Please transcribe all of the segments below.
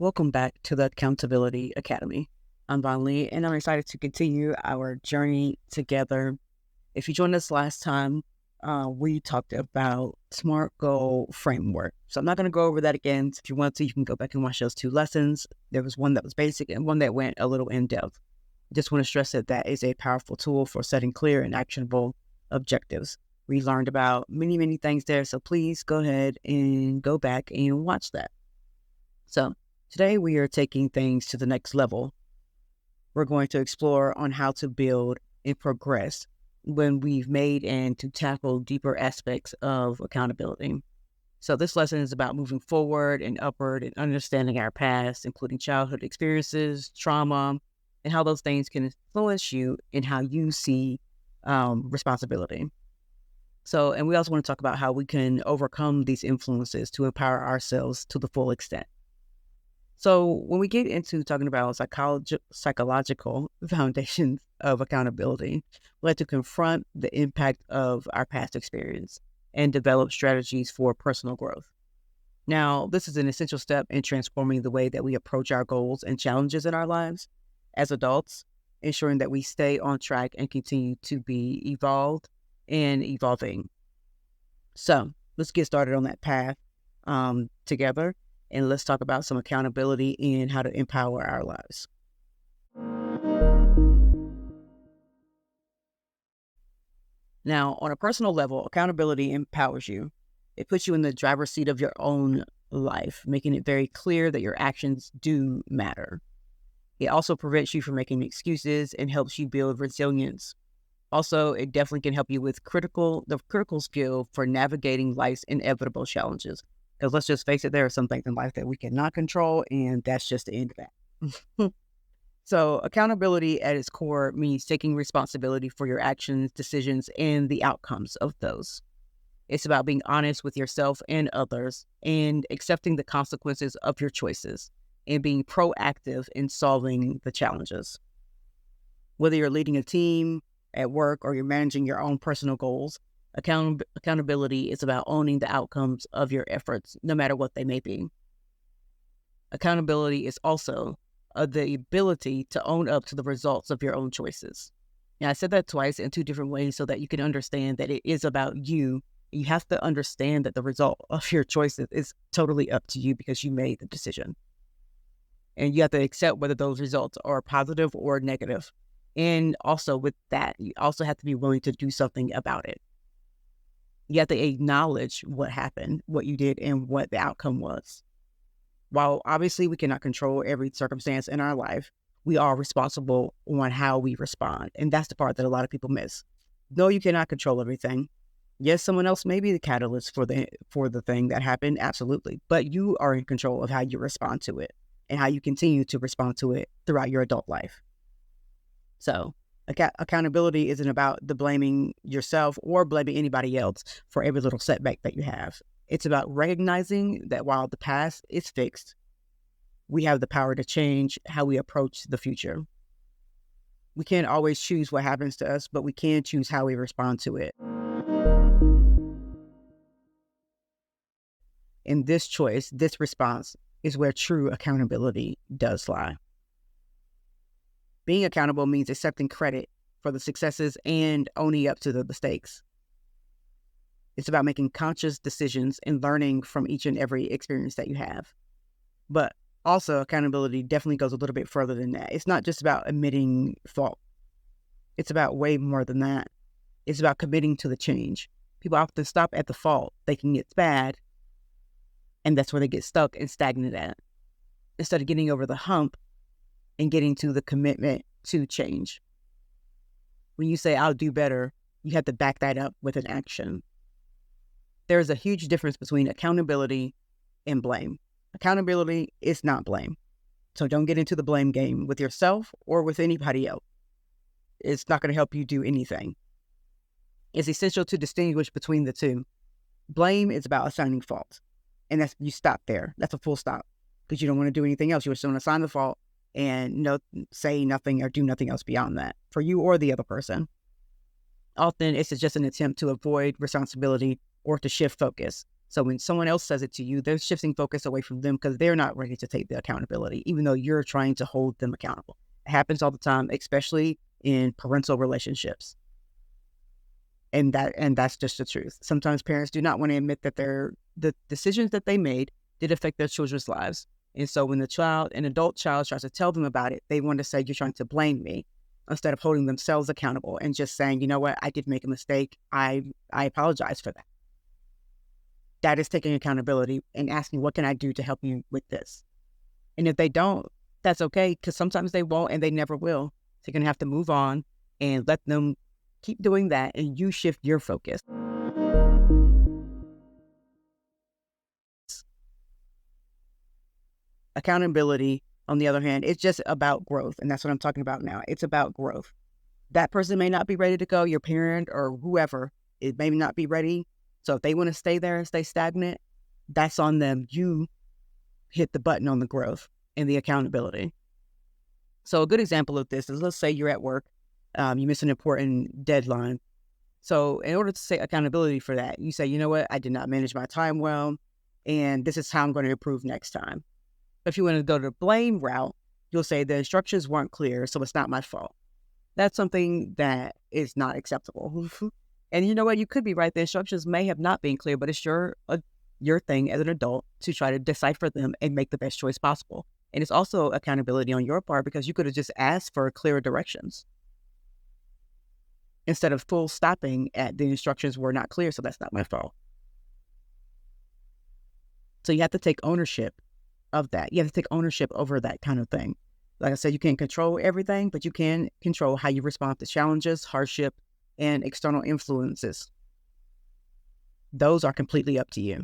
Welcome back to the Accountability Academy. I'm Von Lee, and I'm excited to continue our journey together. If you joined us last time, we talked about SMART goal framework. So I'm not going to go over that again. If you want to, you can go back and watch those two lessons. There was one that was basic and one that went a little in depth. Just want to stress that that is a powerful tool for setting clear and actionable objectives. We learned about many things there. So please go ahead and go back and watch that. So today we are taking things to the next level. We're going to explore on how to build and progress when we've made and to tackle deeper aspects of accountability. So this lesson is about moving forward and upward and understanding our past, including childhood experiences, trauma, and how those things can influence you in how you see responsibility. So, and we also want to talk about how we can overcome these influences to empower ourselves to the full extent. So when we get into talking about psychological foundations of accountability, we have to confront the impact of our past experience and develop strategies for personal growth. Now, this is an essential step in transforming the way that we approach our goals and challenges in our lives as adults, ensuring that we stay on track and continue to be evolved and evolving. So let's get started on that path together. And let's talk about some accountability and how to empower our lives. Now, on a personal level, accountability empowers you. It puts you in the driver's seat of your own life, making it very clear that your actions do matter. It also prevents you from making excuses and helps you build resilience. Also, it definitely can help you with the critical skill for navigating life's inevitable challenges. Because let's just face it, there are some things in life that we cannot control, and that's just the end of that. So accountability at its core means taking responsibility for your actions, decisions, and the outcomes of those. It's about being honest with yourself and others and accepting the consequences of your choices and being proactive in solving the challenges. Whether you're leading a team at work or you're managing your own personal goals, accountability is about owning the outcomes of your efforts, no matter what they may be. Accountability is also the ability to own up to the results of your own choices. Now, I said that twice in two different ways so that you can understand that it is about you. You have to understand that the result of your choices is totally up to you because you made the decision. And you have to accept whether those results are positive or negative. And also with that, you also have to be willing to do something about it. You have to acknowledge what happened, what you did, and what the outcome was. While obviously we cannot control every circumstance in our life, we are responsible on how we respond. And that's the part that a lot of people miss. No, you cannot control everything. Yes, someone else may be the catalyst for the thing that happened, absolutely. But you are in control of how you respond to it and how you continue to respond to it throughout your adult life. So accountability isn't about the blaming yourself or blaming anybody else for every little setback that you have. It's about recognizing that while the past is fixed, we have the power to change how we approach the future. We can't always choose what happens to us, but we can choose how we respond to it. In this choice, this response is where true accountability does lie. Being accountable means accepting credit for the successes and owning up to the mistakes. It's about making conscious decisions and learning from each and every experience that you have. But also, accountability definitely goes a little bit further than that. It's not just about admitting fault. It's about way more than that. It's about committing to the change. People often stop at the fault, thinking it's bad, and that's where they get stuck and stagnant at. Instead of getting over the hump and getting to the commitment to change. When you say, I'll do better, you have to back that up with an action. There is a huge difference between accountability and blame. Accountability is not blame. So don't get into the blame game with yourself or with anybody else. It's not going to help you do anything. It's essential to distinguish between the two. Blame is about assigning fault. And you stop there. That's a full stop. Because you don't want to do anything else. You just want to assign the fault and say nothing or do nothing else beyond that for you or the other person. Often it's just an attempt to avoid responsibility or to shift focus. So when someone else says it to you, they're shifting focus away from them because they're not ready to take the accountability, even though you're trying to hold them accountable. It happens all the time, especially in parental relationships. And that's just the truth. Sometimes parents do not want to admit that the decisions that they made did affect their children's lives. And so when an adult child tries to tell them about it, they want to say, you're trying to blame me, instead of holding themselves accountable and just saying, you know what, I did make a mistake. I apologize for that. That is taking accountability and asking, what can I do to help you with this? And if they don't, that's okay, because sometimes they won't and they never will. So you're going to have to move on and let them keep doing that, and you shift your focus. Accountability, on the other hand, it's just about growth. And that's what I'm talking about now. It's about growth. That person may not be ready to go, your parent or whoever, it may not be ready. So if they want to stay there and stay stagnant, that's on them. You hit the button on the growth and the accountability. So a good example of this is, let's say you're at work, you miss an important deadline. So in order to take accountability for that, you say, you know what, I did not manage my time well, and this is how I'm going to improve next time. If you want to go the blame route, you'll say the instructions weren't clear, so it's not my fault. That's something that is not acceptable. And you know what, you could be right. The instructions may have not been clear, but it's your thing as an adult to try to decipher them and make the best choice possible. And it's also accountability on your part, because you could have just asked for clearer directions instead of full stopping at the instructions were not clear, so that's not my fault. So you have to take ownership of that. You have to take ownership over that kind of thing. Like I said, you can't control everything, but you can control how you respond to challenges, hardship, and external influences. Those are completely up to you.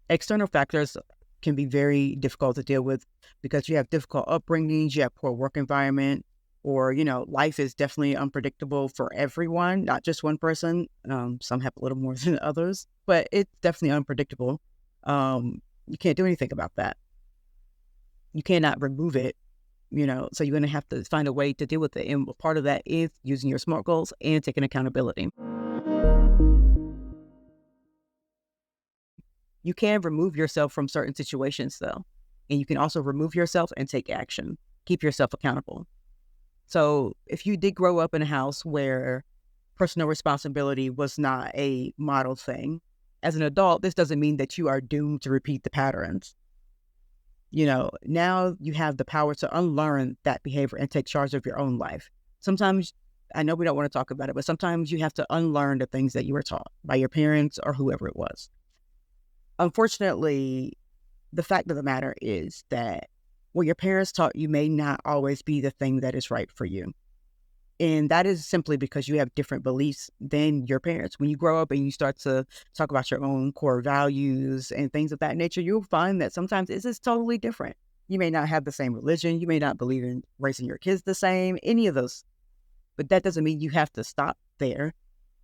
External factors can be very difficult to deal with because you have difficult upbringings, you have poor work environment, or, life is definitely unpredictable for everyone, not just one person. Some have a little more than others, but it's definitely unpredictable. You can't do anything about that. You cannot remove it, so you're going to have to find a way to deal with it. And part of that is using your SMART goals and taking accountability. You can remove yourself from certain situations, though. And you can also remove yourself and take action. Keep yourself accountable. So if you did grow up in a house where personal responsibility was not a model thing, as an adult, this doesn't mean that you are doomed to repeat the patterns. Now you have the power to unlearn that behavior and take charge of your own life. Sometimes, I know we don't want to talk about it, but sometimes you have to unlearn the things that you were taught by your parents or whoever it was. Unfortunately, the fact of the matter is that what your parents taught you may not always be the thing that is right for you. And that is simply because you have different beliefs than your parents. When you grow up and you start to talk about your own core values and things of that nature, you'll find that sometimes it's just totally different. You may not have the same religion. You may not believe in raising your kids the same, any of those. But that doesn't mean you have to stop there.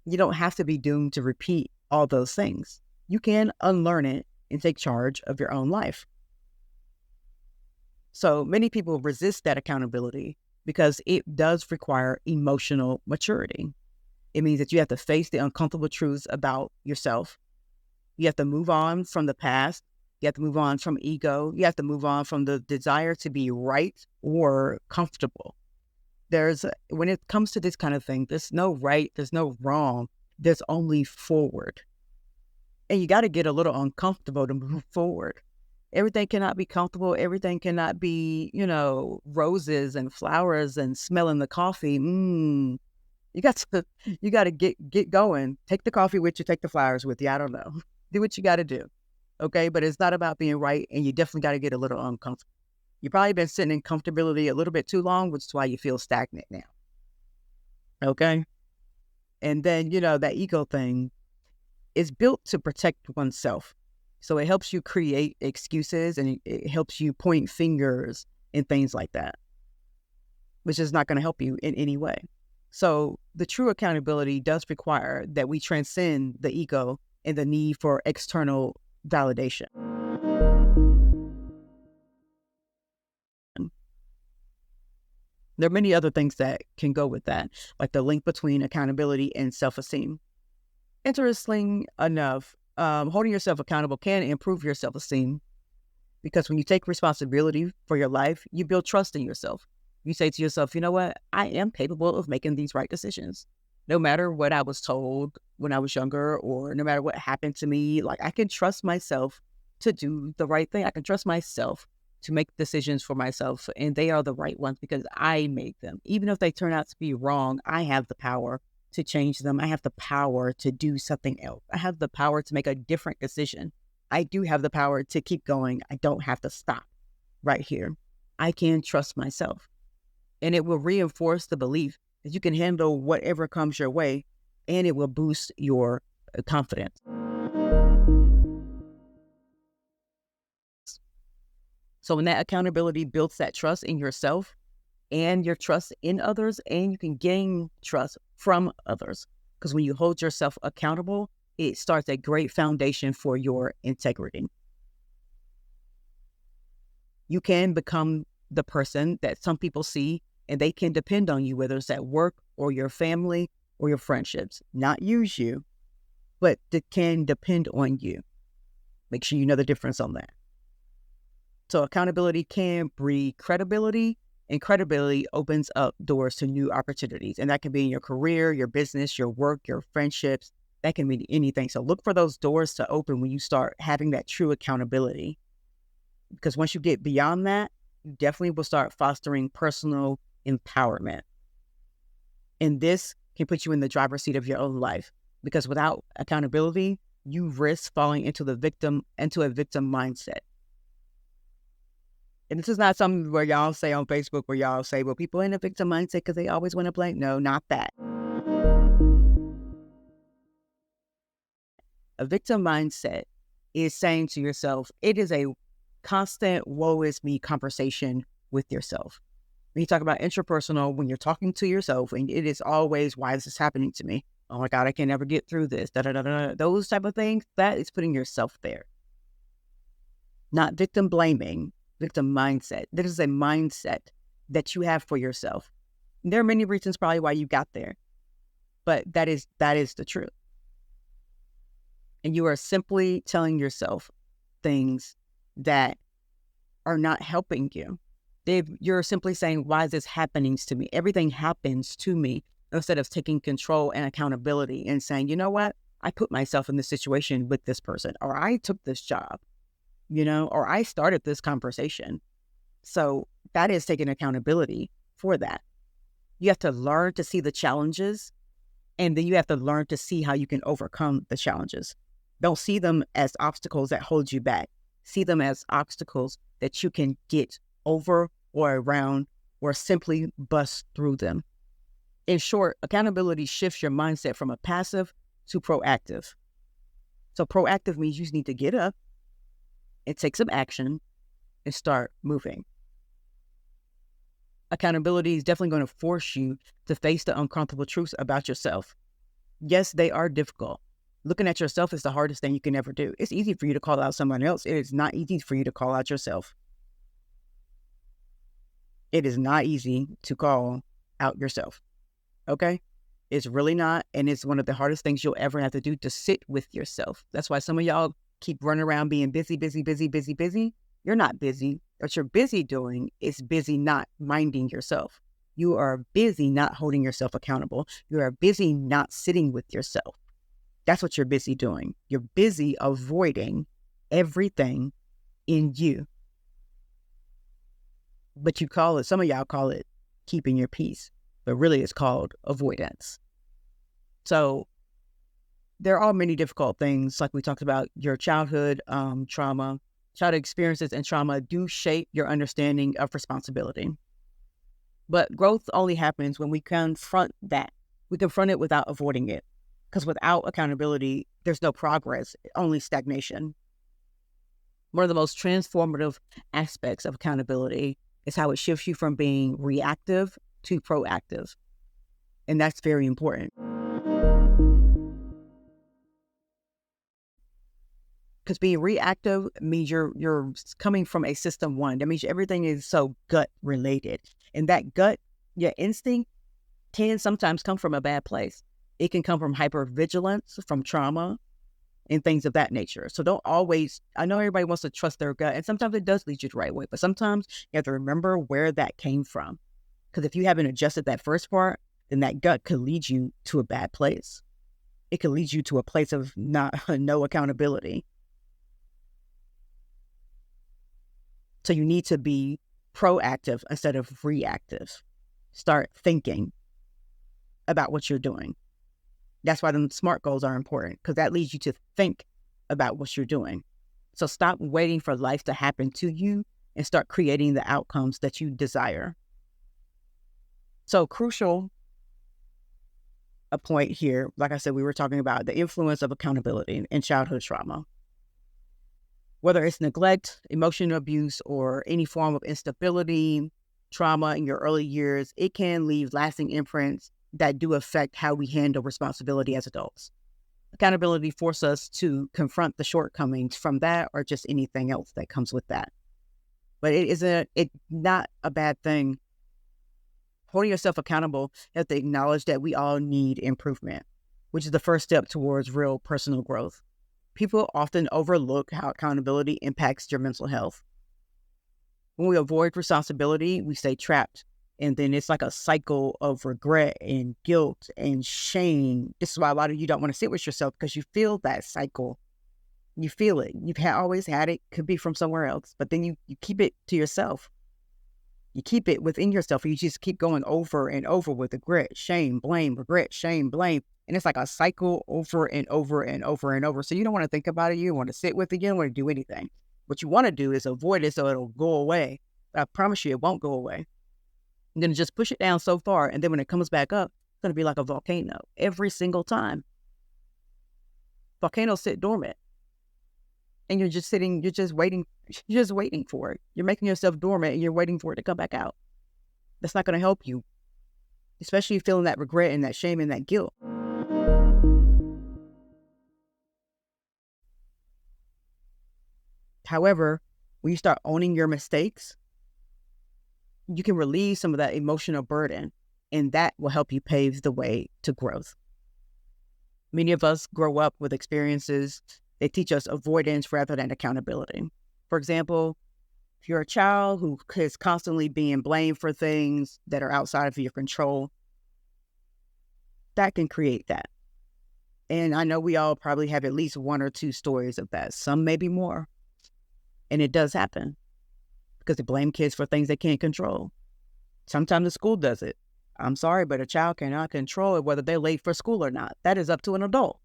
You don't have to be doomed to repeat all those things. You can unlearn it and take charge of your own life. So many people resist that accountability because it does require emotional maturity. It means that you have to face the uncomfortable truths about yourself. You have to move on from the past. You have to move on from ego. You have to move on from the desire to be right or comfortable. When it comes to this kind of thing, there's no right, there's no wrong, there's only forward. And you got to get a little uncomfortable to move forward. Everything cannot be comfortable. Everything cannot be, roses and flowers and smelling the coffee. You got to get going. Take the coffee with you. Take the flowers with you. I don't know. Do what you got to do. Okay. But it's not about being right. And you definitely got to get a little uncomfortable. You've probably been sitting in comfortability a little bit too long, which is why you feel stagnant now. Okay. And then, that ego thing is built to protect oneself. So it helps you create excuses and it helps you point fingers and things like that, which is not going to help you in any way. So the true accountability does require that we transcend the ego and the need for external validation. There are many other things that can go with that, like the link between accountability and self-esteem. Interesting enough, holding yourself accountable can improve your self-esteem, because when you take responsibility for your life, you build trust in yourself. You say to yourself, you know what? I am capable of making these right decisions. No matter what I was told when I was younger, or no matter what happened to me, like, I can trust myself to do the right thing. I can trust myself to make decisions for myself, and they are the right ones because I made them. Even if they turn out to be wrong, I have the power to change them. I have the power to do something else. I have the power to make a different decision. I do have the power to keep going. I don't have to stop right here. I can trust myself. And it will reinforce the belief that you can handle whatever comes your way, and it will boost your confidence. So when that accountability builds that trust in yourself and your trust in others, and you can gain trust from others. Because when you hold yourself accountable, it starts a great foundation for your integrity. You can become the person that some people see and they can depend on you, whether it's at work or your family or your friendships. Not use you, but they can depend on you. Make sure you know the difference on that. So accountability can breed credibility, and credibility opens up doors to new opportunities. And that can be in your career, your business, your work, your friendships. That can mean anything. So look for those doors to open when you start having that true accountability. Because once you get beyond that, you definitely will start fostering personal empowerment. And this can put you in the driver's seat of your own life. Because without accountability, you risk falling into a victim mindset. And this is not something where y'all say on Facebook, where y'all say, well, people in a victim mindset because they always want to blame. No, not that. A victim mindset is saying to yourself, it is a constant woe is me conversation with yourself. When you talk about intrapersonal, when you're talking to yourself, and it is always, why is this happening to me? Oh my God, I can never get through this. Da, da, da, da. Those type of things, that is putting yourself there. Not victim blaming, victim mindset. That is a mindset that you have for yourself. And there are many reasons probably why you got there, but that is the truth. And you are simply telling yourself things that are not helping you. You're simply saying, why is this happening to me? Everything happens to me, instead of taking control and accountability and saying, you know what? I put myself in this situation with this person, or I took this job, or I started this conversation. So that is taking accountability for that. You have to learn to see the challenges, and then you have to learn to see how you can overcome the challenges. Don't see them as obstacles that hold you back. See them as obstacles that you can get over or around, or simply bust through them. In short, accountability shifts your mindset from a passive to proactive. So proactive means you need to get up and take some action and start moving. Accountability is definitely going to force you to face the uncomfortable truths about yourself. Yes, they are difficult. Looking at yourself is the hardest thing you can ever do. It's easy for you to call out someone else. It is not easy for you to call out yourself. It is not easy to call out yourself. Okay? It's really not. And it's one of the hardest things you'll ever have to do, to sit with yourself. That's why some of y'all keep running around being busy. You're not busy. What you're busy doing is busy not minding yourself. You are busy not holding yourself accountable. You are busy not sitting with yourself. That's what you're busy doing. You're busy avoiding everything in you. But some of y'all call it keeping your peace, but really it's called avoidance. So there are many difficult things, like we talked about. Your childhood trauma, childhood experiences and trauma do shape your understanding of responsibility. But growth only happens when we confront that. We confront it without avoiding it. Because without accountability, there's no progress, only stagnation. One of the most transformative aspects of accountability is how it shifts you from being reactive to proactive. And that's very important. Because being reactive means you're coming from a system one. That means everything is so gut related. And that gut, your instinct, can sometimes come from a bad place. It can come from hypervigilance, from trauma. and things of that nature. So don't always, I know everybody wants to trust their gut, and sometimes it does lead you the right way, but sometimes you have to remember where that came from. Because if you haven't adjusted that first part, then that gut could lead you to a bad place. It could lead you to a place of no accountability. So you need to be proactive instead of reactive. Start thinking about what you're doing. That's why the SMART goals are important, because that leads you to think about what you're doing. So stop waiting for life to happen to you and start creating the outcomes that you desire. So crucial a point here, like I said, we were talking about the influence of accountability in childhood trauma. Whether it's neglect, emotional abuse, or any form of instability, trauma in your early years, it can leave lasting imprints that do affect how we handle responsibility as adults. Accountability forces us to confront the shortcomings from that or just anything else that comes with that. But it's not a bad thing. Holding yourself accountable, you have to acknowledge that we all need improvement, which is the first step towards real personal growth. People often overlook how accountability impacts your mental health. When we avoid responsibility, we stay trapped. And then it's like a cycle of regret and guilt and shame. This is why a lot of you don't want to sit with yourself, because you feel that cycle. You feel it. You've always had it. Could be from somewhere else. But then you keep it to yourself. You keep it within yourself. You just keep going over and over with regret, shame, blame, regret, shame, blame. And it's like a cycle over and over and over and over. So you don't want to think about it. You don't want to sit with it. You don't want to do anything. What you want to do is avoid it so it'll go away. But I promise you it won't go away. You're going to just push it down so far. And then when it comes back up, it's going to be like a volcano every single time. Volcanoes sit dormant. And you're just waiting for it. You're making yourself dormant and you're waiting for it to come back out. That's not going to help you, especially feeling that regret and that shame and that guilt. However, when you start owning your mistakes, you can relieve some of that emotional burden, and that will help you pave the way to growth. Many of us grow up with experiences that teach us avoidance rather than accountability. For example, if you're a child who is constantly being blamed for things that are outside of your control, that can create that. And I know we all probably have at least one or two stories of that, some maybe more. And it does happen because they blame kids for things they can't control. Sometimes the school does it. I'm sorry, but a child cannot control it, whether they're late for school or not. That is up to an adult.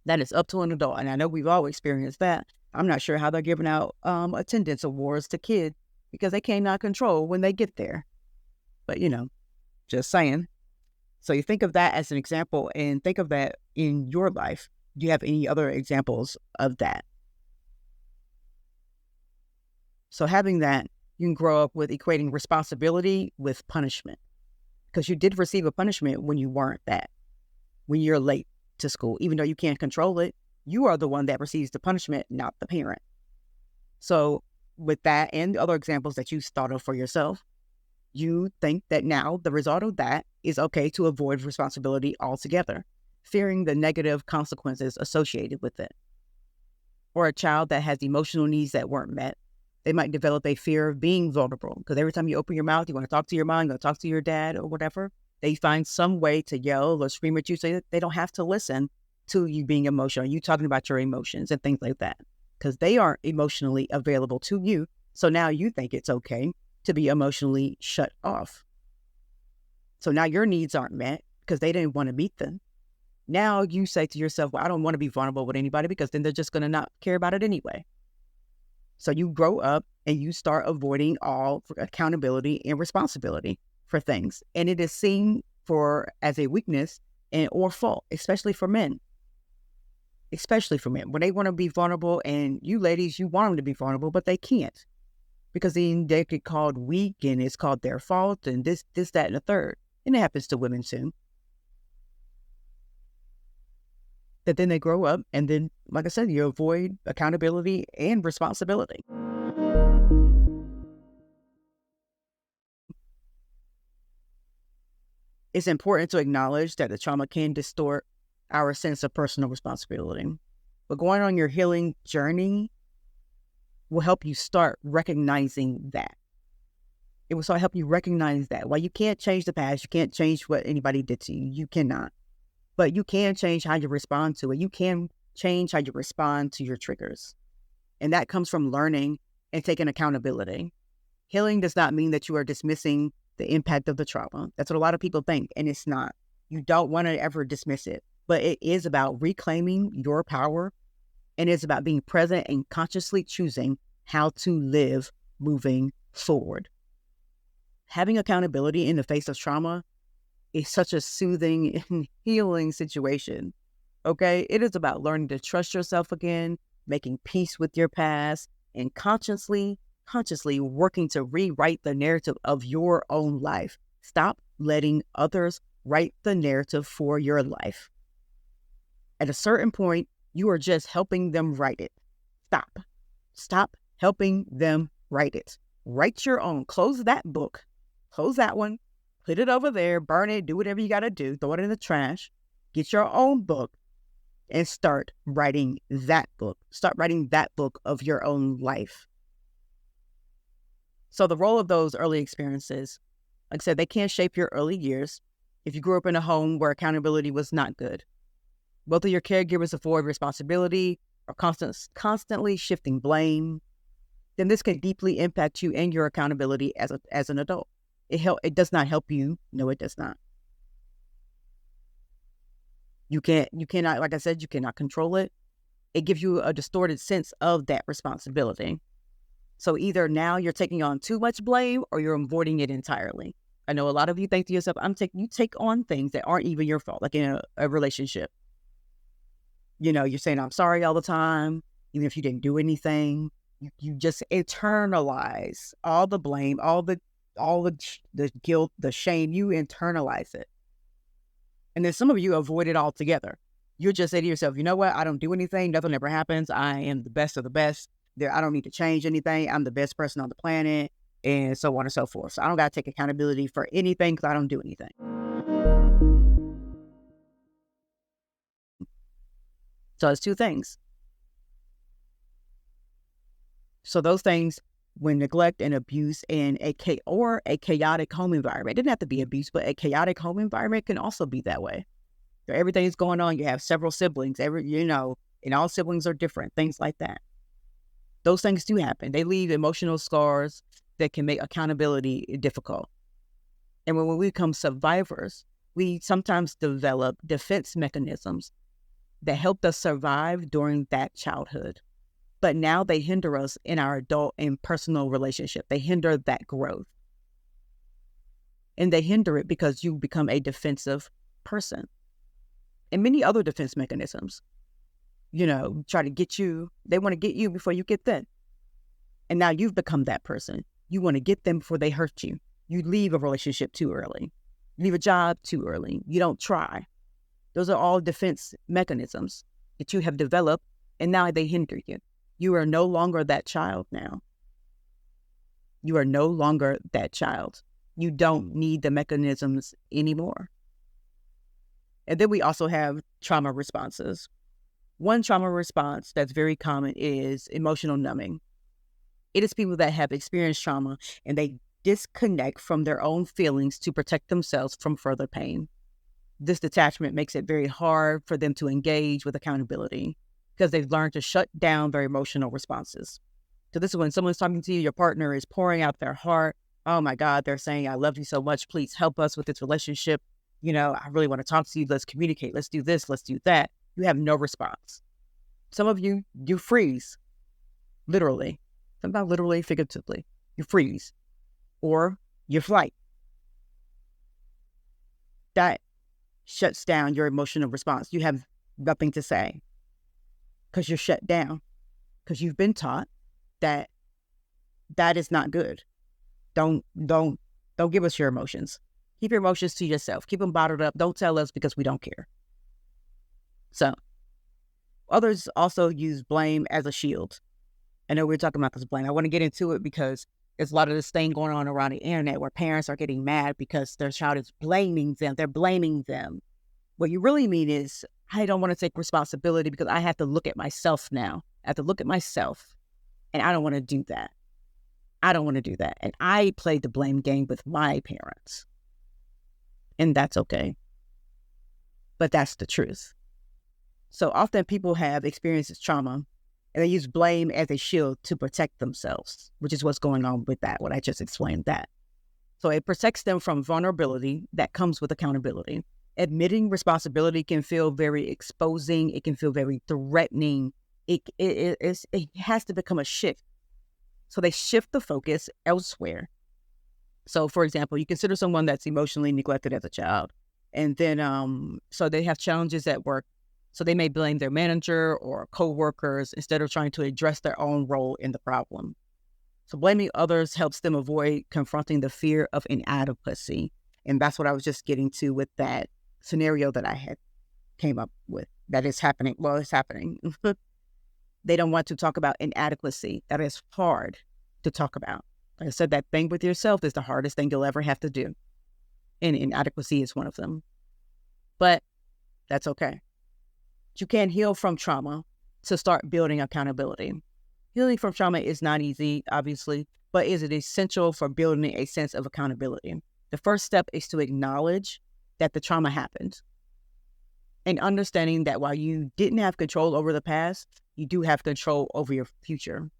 That is up to an adult. And I know we've all experienced that. I'm not sure how they're giving out attendance awards to kids because they cannot control when they get there. But, just saying. So you think of that as an example and think of that in your life. Do you have any other examples of that? So having that, you can grow up with equating responsibility with punishment, because you did receive a punishment when you weren't that, when you're late to school. Even though you can't control it, you are the one that receives the punishment, not the parent. So with that and the other examples that you thought of for yourself, you think that now the result of that is okay to avoid responsibility altogether, fearing the negative consequences associated with it. Or a child that has emotional needs that weren't met, they might develop a fear of being vulnerable, because every time you open your mouth, you want to talk to your mom, you want to talk to your dad or whatever. They find some way to yell or scream at you so that they don't have to listen to you being emotional, you talking about your emotions and things like that, because they aren't emotionally available to you. So now you think it's okay to be emotionally shut off. So now your needs aren't met because they didn't want to meet them. Now you say to yourself, well, I don't want to be vulnerable with anybody because then they're just going to not care about it anyway. So you grow up and you start avoiding all accountability and responsibility for things. And it is seen as a weakness or fault, especially for men. Especially for men. When they want to be vulnerable, and you ladies, you want them to be vulnerable, but they can't. Because then they get called weak and it's called their fault and this, that, and the third. And it happens to women too. That then they grow up and then, like I said, you avoid accountability and responsibility. It's important to acknowledge that the trauma can distort our sense of personal responsibility. But going on your healing journey will help you start recognizing that. It will start help you recognize that. While you can't change the past, you can't change what anybody did to you. You cannot. But you can change how you respond to it. You can change how you respond to your triggers. And that comes from learning and taking accountability. Healing does not mean that you are dismissing the impact of the trauma. That's what a lot of people think, and it's not. You don't want to ever dismiss it, but it is about reclaiming your power, and it's about being present and consciously choosing how to live moving forward. Having accountability in the face of trauma is such a soothing and healing situation, okay? It is about learning to trust yourself again, making peace with your past, and consciously working to rewrite the narrative of your own life. Stop letting others write the narrative for your life. At a certain point, you are just helping them write it. Stop helping them write it. Write your own. Close that book. Close that one. Put it over there. Burn it. Do whatever you got to do. Throw it in the trash. Get your own book and start writing that book. Start writing that book of your own life. So the role of those early experiences, like I said, they can shape your early years. If you grew up in a home where accountability was not good, both of your caregivers avoid responsibility or constantly shifting blame, then this can deeply impact you and your accountability as an adult. It does not help you. No, it does not. You cannot, like I said, you cannot control it. It gives you a distorted sense of that responsibility. So either now you're taking on too much blame or you're avoiding it entirely. I know a lot of you think to yourself, you take on things that aren't even your fault, like in a relationship. You know, you're saying, I'm sorry all the time, even if you didn't do anything. You just internalize all the blame, all the guilt, the shame. You internalize it. And then some of you avoid it altogether. You just say to yourself, you know what? I don't do anything. Nothing ever happens. I am the best of the best. I don't need to change anything. I'm the best person on the planet, and so on and so forth. So I don't got to take accountability for anything because I don't do anything. So it's two things. So those things, when neglect and abuse in a chaotic home environment, it didn't have to be abuse, but a chaotic home environment can also be that way. So everything's going on. You have several siblings, and all siblings are different, things like that. Those things do happen. They leave emotional scars that can make accountability difficult. And when we become survivors, we sometimes develop defense mechanisms that helped us survive during that childhood. But now they hinder us in our adult and personal relationship. They hinder that growth. And they hinder it because you become a defensive person. And many other defense mechanisms, try to get you. They want to get you before you get them. And now you've become that person. You want to get them before they hurt you. You leave a relationship too early. You leave a job too early. You don't try. Those are all defense mechanisms that you have developed, and now they hinder you. You are no longer that child now. You are no longer that child. You don't need the mechanisms anymore. And then we also have trauma responses. One trauma response that's very common is emotional numbing. It is people that have experienced trauma and they disconnect from their own feelings to protect themselves from further pain. This detachment makes it very hard for them to engage with accountability because they've learned to shut down their emotional responses. So this is when someone's talking to you, your partner is pouring out their heart. Oh my God, they're saying, I love you so much. Please help us with this relationship. I really want to talk to you. Let's communicate. Let's do this. Let's do that. You have no response. Some of you freeze, literally. Sometimes literally, figuratively. You freeze. Or you flight. That shuts down your emotional response. You have nothing to say because you're shut down. Because you've been taught that is not good. Don't give us your emotions. Keep your emotions to yourself. Keep them bottled up. Don't tell us because we don't care. So, others also use blame as a shield. I know we're talking about this blame. I want to get into it because there's a lot of this thing going on around the internet where parents are getting mad because their child is blaming them. They're blaming them. What you really mean is I don't want to take responsibility because I have to look at myself now. I have to look at myself, and I don't want to do that. I don't want to do that. And I played the blame game with my parents, and that's okay. But that's the truth. So often people have experienced trauma, and they use blame as a shield to protect themselves, which is what's going on with that, what I just explained that. So it protects them from vulnerability that comes with accountability. Admitting responsibility can feel very exposing. It can feel very threatening. It has to become a shift. So they shift the focus elsewhere. So, for example, you consider someone that's emotionally neglected as a child, and then so they have challenges at work. So they may blame their manager or coworkers instead of trying to address their own role in the problem. So blaming others helps them avoid confronting the fear of inadequacy. And that's what I was just getting to with that scenario that I had came up with. That is happening. Well, it's happening. They don't want to talk about inadequacy. That is hard to talk about. Like I said, that thing with yourself is the hardest thing you'll ever have to do. And inadequacy is one of them. But that's okay. You can heal from trauma to start building accountability. Healing from trauma is not easy, obviously, but is it essential for building a sense of accountability? The first step is to acknowledge that the trauma happened and understanding that while you didn't have control over the past, you do have control over your future.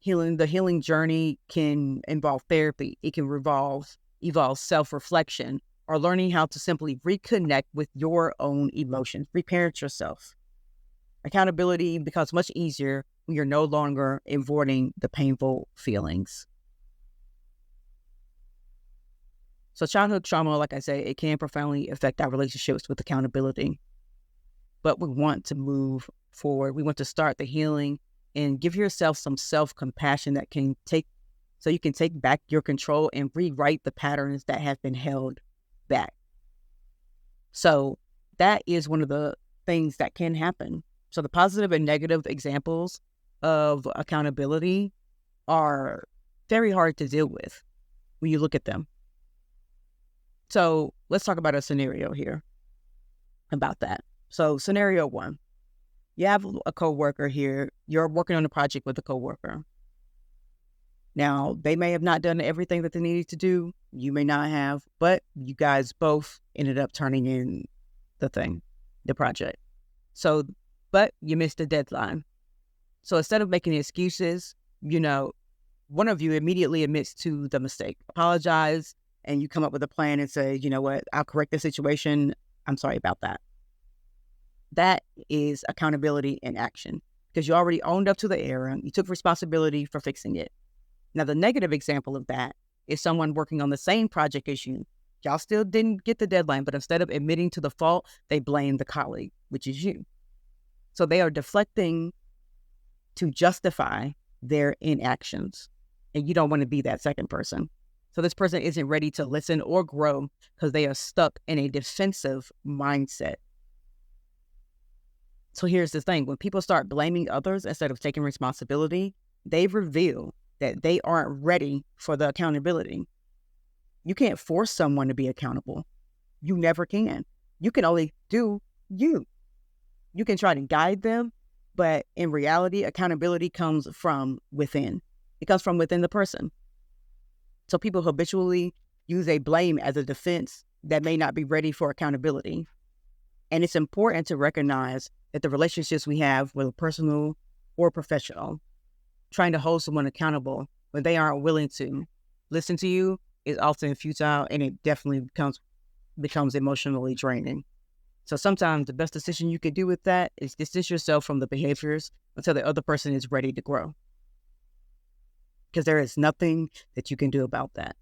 The healing journey can involve therapy. It can evolve self-reflection, or learning how to simply reconnect with your own emotions, reparent yourself. Accountability becomes much easier when you're no longer avoiding the painful feelings. So childhood trauma, like I say, it can profoundly affect our relationships with accountability. But we want to move forward. We want to start the healing and give yourself some self-compassion so you can take back your control and rewrite the patterns that have been held back. So that is one of the things that can happen. So the positive and negative examples of accountability are very hard to deal with when you look at them. So let's talk about a scenario here about that. So scenario one, you have a coworker here. You're working on a project with a coworker. Now, they may have not done everything that they needed to do. You may not have, but you guys both ended up turning in the project. So, but you missed the deadline. So instead of making excuses, one of you immediately admits to the mistake, apologize, and you come up with a plan and say, you know what, I'll correct the situation. I'm sorry about that. That is accountability in action, because you already owned up to the error. You took responsibility for fixing it. Now, the negative example of that is someone working on the same project as you. Y'all still didn't get the deadline, but instead of admitting to the fault, they blame the colleague, which is you. So they are deflecting to justify their inactions, and you don't want to be that second person. So this person isn't ready to listen or grow because they are stuck in a defensive mindset. So here's the thing. When people start blaming others instead of taking responsibility, they reveal that they aren't ready for the accountability. You can't force someone to be accountable. You never can. You can only do you. You can try to guide them, but in reality, accountability comes from within. It comes from within the person. So people habitually use a blame as a defense that may not be ready for accountability. And it's important to recognize that the relationships we have, whether personal or professional, trying to hold someone accountable when they aren't willing to listen to you is often futile, and it definitely becomes emotionally draining. So sometimes the best decision you can do with that is distance yourself from the behaviors until the other person is ready to grow. Because there is nothing that you can do about that.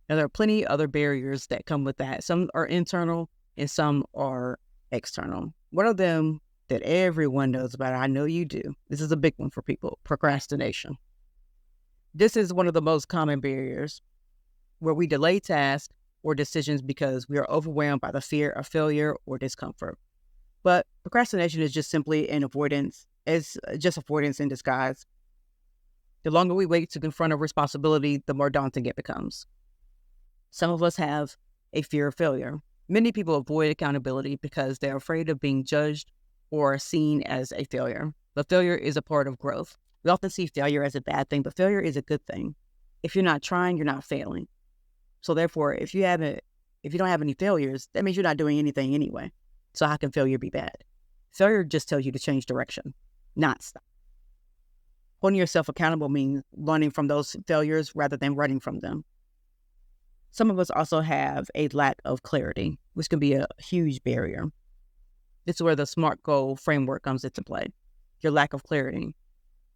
Now, there are plenty other barriers that come with that. Some are internal and some are external. One of them that everyone knows about, I know you do, this is a big one for people, procrastination. This is one of the most common barriers, where we delay tasks or decisions because we are overwhelmed by the fear of failure or discomfort. But procrastination is just simply avoidance in disguise. The longer we wait to confront a responsibility, the more daunting it becomes. Some of us have a fear of failure. Many people avoid accountability because they're afraid of being judged or seen as a failure. But failure is a part of growth. We often see failure as a bad thing, but failure is a good thing. If you're not trying, you're not failing. So therefore, if you don't have any failures, that means you're not doing anything anyway. So how can failure be bad? Failure just tells you to change direction, not stop. Holding yourself accountable means learning from those failures rather than running from them. Some of us also have a lack of clarity, which can be a huge barrier. This is where the SMART goal framework comes into play. Your lack of clarity.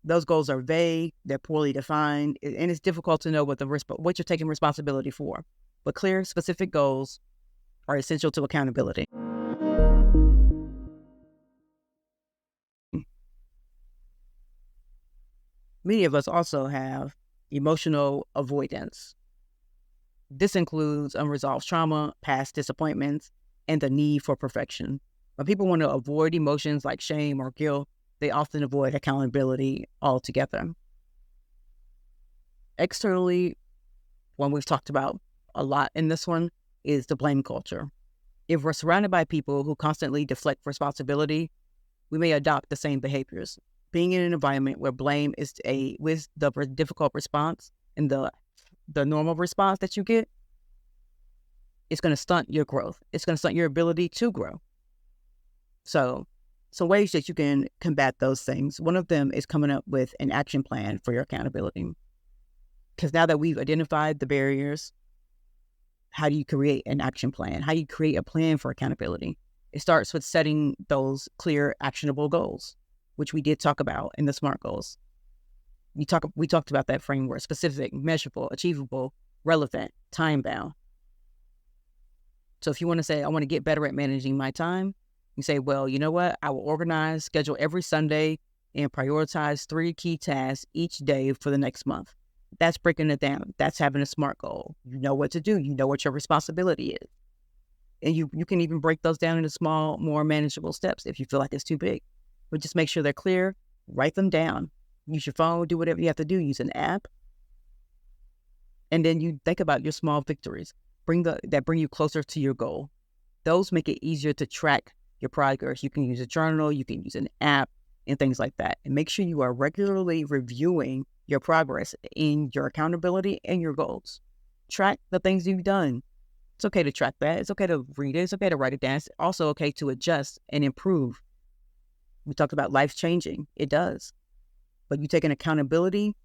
Those goals are vague, they're poorly defined, and it's difficult to know what you're taking responsibility for. But clear, specific goals are essential to accountability. Many of us also have emotional avoidance. This includes unresolved trauma, past disappointments, and the need for perfection. When people want to avoid emotions like shame or guilt, they often avoid accountability altogether. Externally, one we've talked about a lot in this one is the blame culture. If we're surrounded by people who constantly deflect responsibility, we may adopt the same behaviors. Being in an environment where blame is with the difficult response and the normal response that you get, it's going to stunt your growth. It's going to stunt your ability to grow. So ways that you can combat those things. One of them is coming up with an action plan for your accountability. Because now that we've identified the barriers, how do you create an action plan? How do you create a plan for accountability? It starts with setting those clear, actionable goals, which we did talk about in the SMART goals. We talked about that framework: specific, measurable, achievable, relevant, time-bound. So if you want to say, I want to get better at managing my time, you say, well, you know what? I will organize, schedule every Sunday, and prioritize 3 key tasks each day for the next month. That's breaking it down. That's having a SMART goal. You know what to do. You know what your responsibility is. And you can even break those down into small, more manageable steps if you feel like it's too big. But just make sure they're clear. Write them down. Use your phone. Do whatever you have to do. Use an app. And then you think about your small victories. That bring you closer to your goal. Those make it easier to track your progress. You can use a journal. You can use an app and things like that. And make sure you are regularly reviewing your progress in your accountability and your goals. Track the things you've done. It's okay to track that. It's okay to read it. It's okay to write it down. It's also okay to adjust and improve. We talked about life changing. It does. But you taking accountability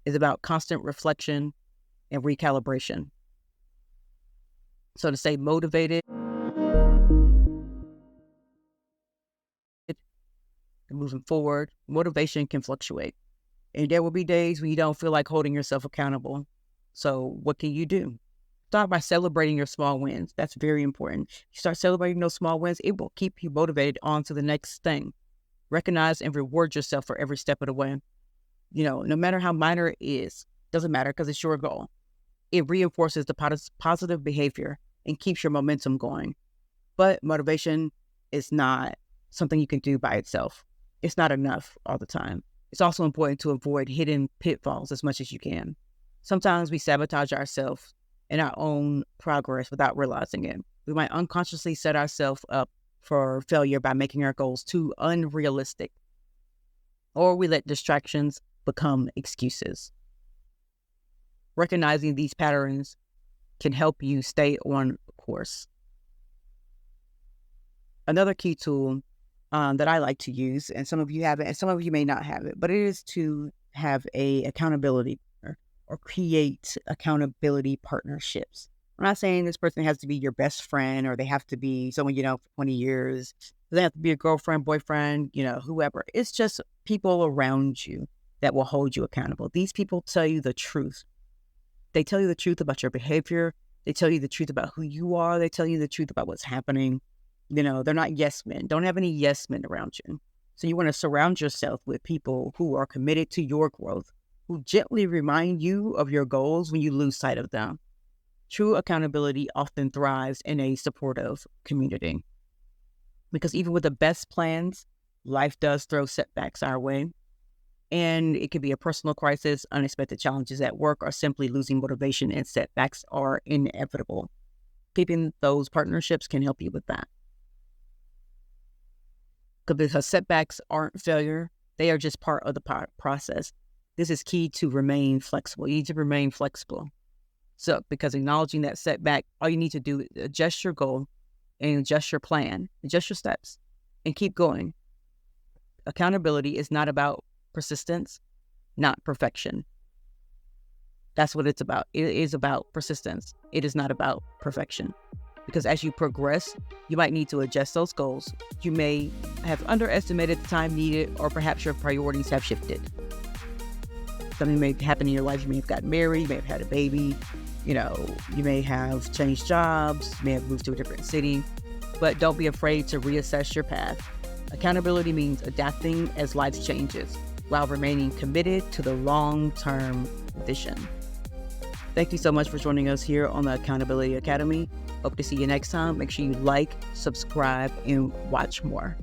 is about constant reflection and recalibration. So to stay motivated and moving forward, motivation can fluctuate. And there will be days when you don't feel like holding yourself accountable. So what can you do? Start by celebrating your small wins. That's very important. You start celebrating those small wins, it will keep you motivated on to the next thing. Recognize and reward yourself for every step of the way. No matter how minor it is, doesn't matter because it's your goal. It reinforces the positive behavior and keeps your momentum going. But motivation is not something you can do by itself. It's not enough all the time. It's also important to avoid hidden pitfalls as much as you can. Sometimes we sabotage ourselves and our own progress without realizing it. We might unconsciously set ourselves up for failure by making our goals too unrealistic. Or we let distractions become excuses. Recognizing these patterns can help you stay on course. Another key tool that I like to use, and some of you have it, and some of you may not have it, but it is to have a accountability partner or create accountability partnerships. I'm not saying this person has to be your best friend or they have to be someone you know for 20 years. They have to be a girlfriend, boyfriend, whoever. It's just people around you that will hold you accountable. These people tell you the truth. They tell you the truth about your behavior. They tell you the truth about who you are. They tell you the truth about what's happening. They're not yes men. Don't have any yes men around you. So you want to surround yourself with people who are committed to your growth, who gently remind you of your goals when you lose sight of them. True accountability often thrives in a supportive community. Because even with the best plans, life does throw setbacks our way. And it could be a personal crisis, unexpected challenges at work, or simply losing motivation, and setbacks are inevitable. Keeping those partnerships can help you with that. Because setbacks aren't failure, they are just part of the process. This is key to remain flexible. You need to remain flexible. So, because acknowledging that setback, all you need to do is adjust your goal and adjust your plan, adjust your steps, and keep going. Accountability is not about persistence, not perfection. That's what it's about. It is about persistence. It is not about perfection. Because as you progress, you might need to adjust those goals. You may have underestimated the time needed, or perhaps your priorities have shifted. Something may happen in your life. You may have gotten married, you may have had a baby, you may have changed jobs, you may have moved to a different city, but don't be afraid to reassess your path. Accountability means adapting as life changes while remaining committed to the long-term vision. Thank you so much for joining us here on the Accountability Academy. Hope to see you next time. Make sure you like, subscribe, and watch more.